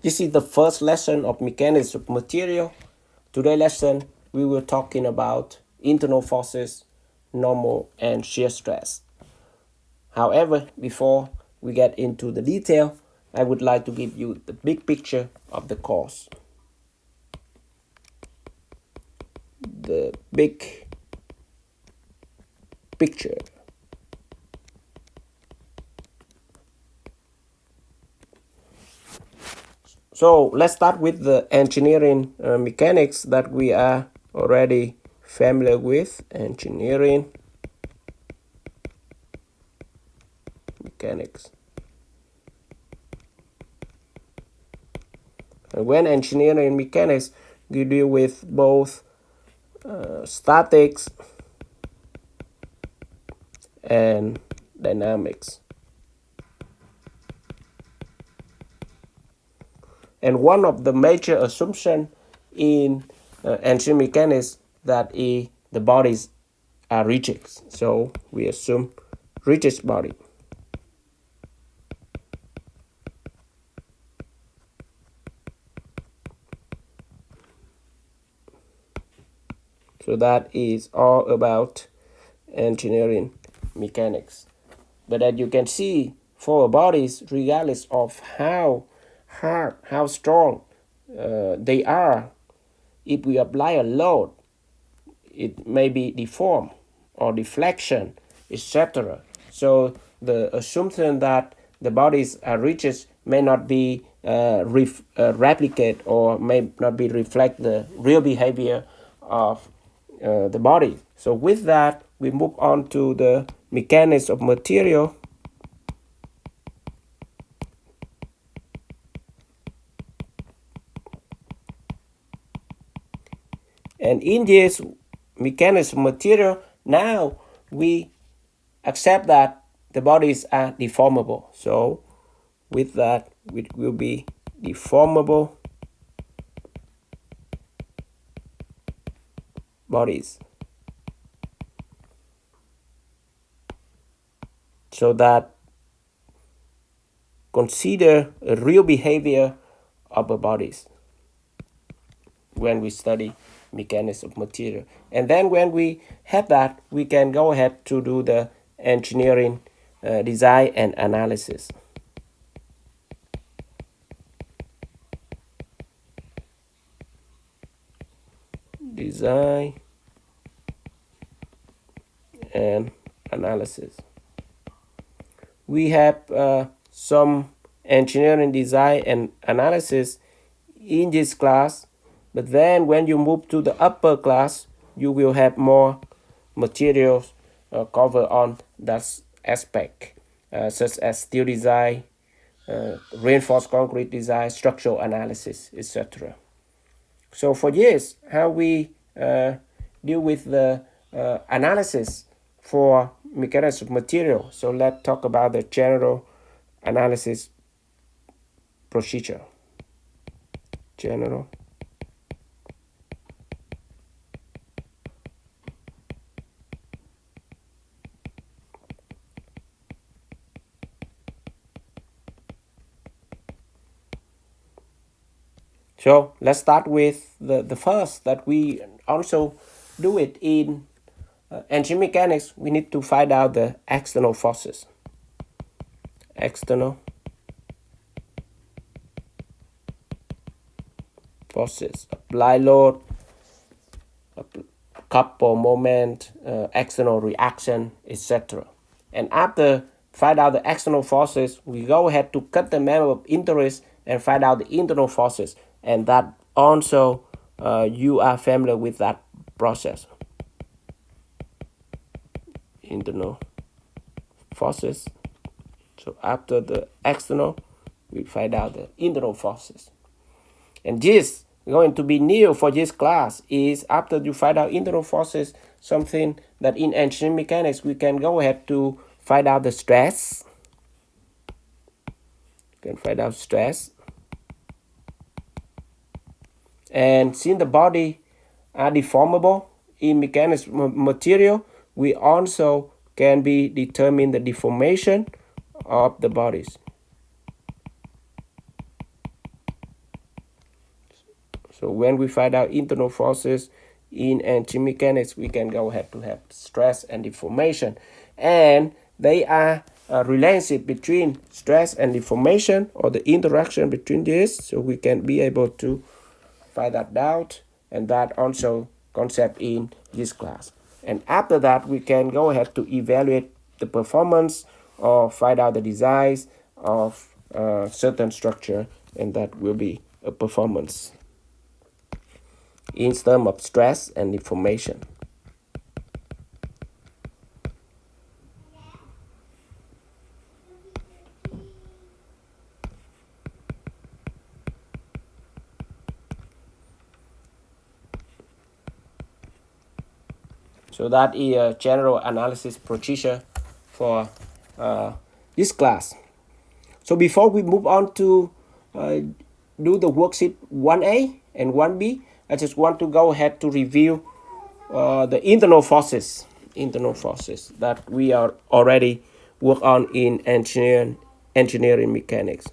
This is the first lesson of mechanics of material. Today's lesson, we will talking about internal forces, normal and shear stress. However, before we get into the detail, I would like to give you the big picture of the course. The big picture. So let's start with the engineering mechanics that we are already familiar with. Engineering mechanics. And when engineering mechanics, you deal with both statics and dynamics. And one of the major assumptions in engineering mechanics that the bodies are rigid. So we assume rigid body. So that is all about engineering mechanics. But as you can see, for bodies, regardless of how hard, how strong they are, if we apply a load, it may be deformed or deflection, etc. So the assumption that the bodies are rigid may not be replicate or may not be reflect the real behavior of the body. So with that, we move on to the mechanics of material. And in this mechanics of material, now we accept that the bodies are deformable. So with that, it will be deformable bodies. So that consider a real behavior of the bodies when we study mechanics of material. And then when we have that, we can go ahead to do the engineering design and analysis. Design and analysis. We have some engineering design and analysis in this class, but then when you move to the upper class, you will have more materials covered on that aspect, such as steel design, reinforced concrete design, structural analysis, etc. So for this, how we deal with the analysis for mechanics of material. So let's talk about the general analysis procedure. General So let's start with the first that we also do it in engine mechanics. We need to find out the external forces. External forces, apply load, couple moment, external reaction, etc. And after find out the external forces, we go ahead to cut the member of interest and find out the internal forces. And that also you are familiar with that process. Internal forces. So after the external, we find out the internal forces. And this going to be new for this class is after you find out internal forces, something that in engineering mechanics we can go ahead to find out the stress. You can find out stress. And since the body are deformable in mechanics material, we also can be determine the deformation of the bodies. So when we find out internal forces in energy mechanics, we can go ahead to have stress and deformation. And they are a relationship between stress and deformation, or the interaction between this. So we can be able to find that out, and that also concept in this class. And after that, we can go ahead to evaluate the performance or find out the designs of certain structure, and that will be a performance in terms of stress and deformation. So that is a general analysis procedure for this class. So before we move on to do the worksheet 1A and 1B, I just want to go ahead to review the internal forces that we are already work on in engineering mechanics.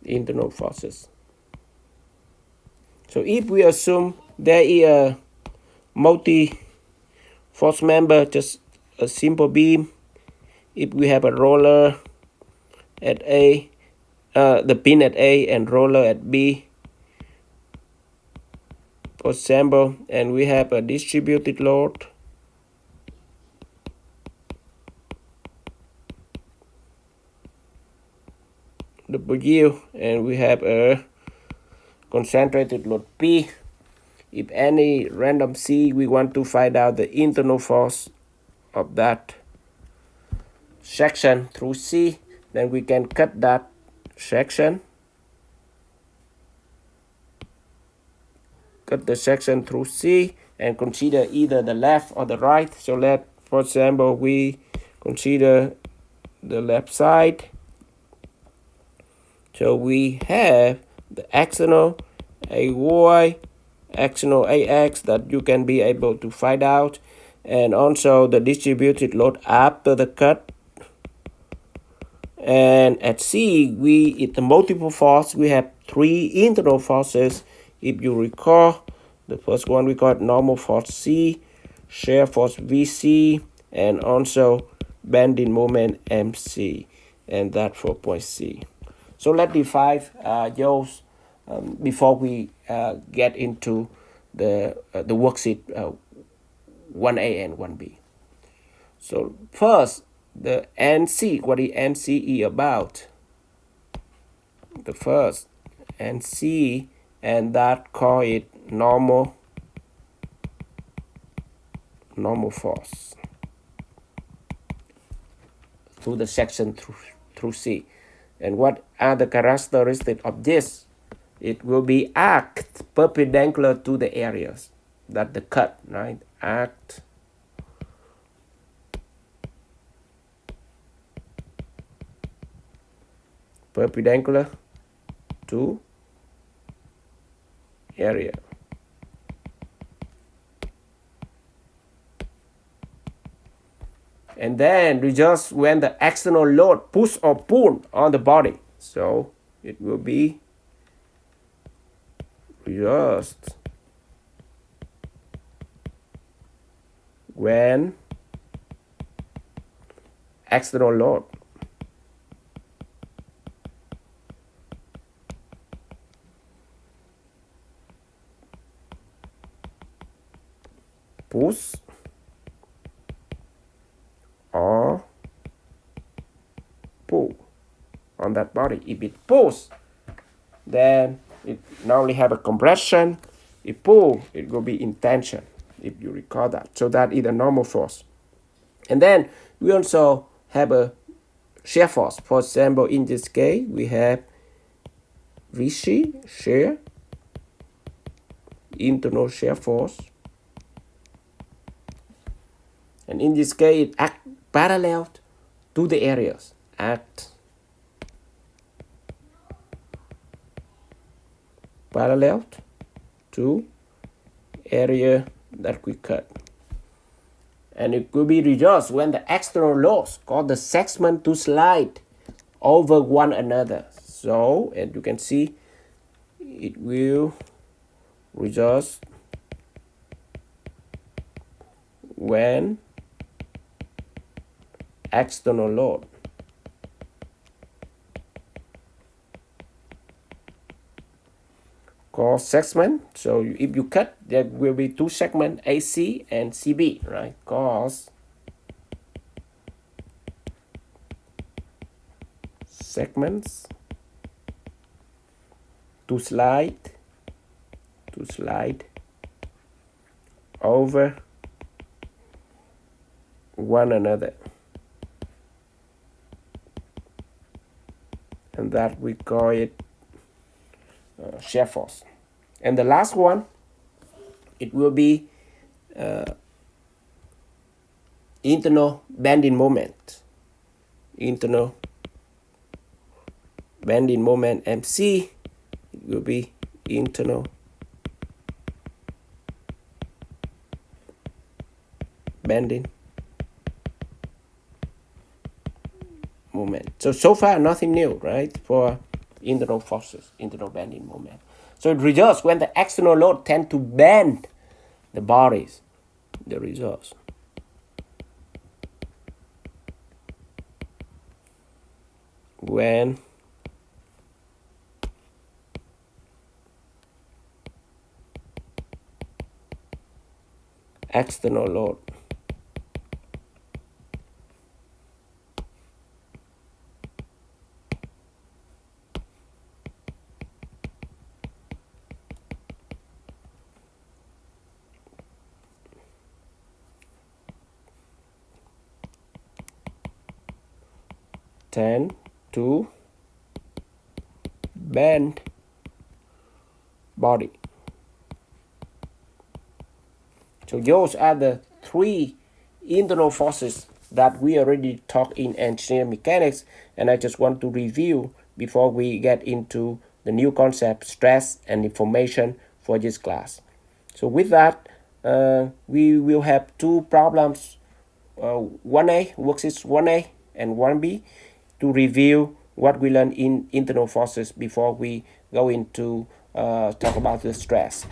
Internal forces. So if we assume there is a multi-force member, just a simple beam, if we have a roller at A, the pin at A and roller at B, for example, and we have a distributed load, W, and we have a concentrated load P. If any random C, we want to find out the internal force of that section through C, then we can cut that section, cut the section through C, and consider either the left or the right. So let, for example, we consider the left side. So we have the external AY, external AX that you can be able to find out, and also the distributed load after the cut. And at C, it's the multiple force. We have three internal forces. If you recall, the first one we got normal force C, shear force VC, and also bending moment MC, and that for point C. So let's define those before we get into the worksheet 1A and 1B. So first, the NC, what is NCE about? The first NC, and that call it normal force through the section through C. And what are the characteristics of this? It will be act perpendicular to the areas that the cut, right? Act perpendicular to area. And then just when the external load push or pull on the body. So it will be just when external load push or pull on that body. If it pulls, then it not only have a compression. If pull, it will be in tension, if you recall that. So that is a normal force. And then we also have a shear force. For example, in this case, we have VC, shear, internal shear force. And in this case, it acts parallel to the areas. Act parallel to area that we cut. And it will be reduced when the external loads cause the segment to slide over one another. So, and you can see it will reduce when external load cause segment. So if you cut, there will be two segments, AC and CB, right? Cause segments to slide over one another, and that we call it shear force. And the last one, it will be internal bending moment. Internal bending moment, MC. It will be internal bending moment. So far nothing new, right? For internal forces, internal bending moment. So it results when the external load tend to bend the bodies. The results. When external load tend to bend body. So those are the three internal forces that we already talked in engineering mechanics, and I just want to review before we get into the new concept, stress and deformation, for this class. So with that, we will have two problems, 1A, worksheets 1A and 1B, to review what we learned in internal forces before we go into talk about the stress.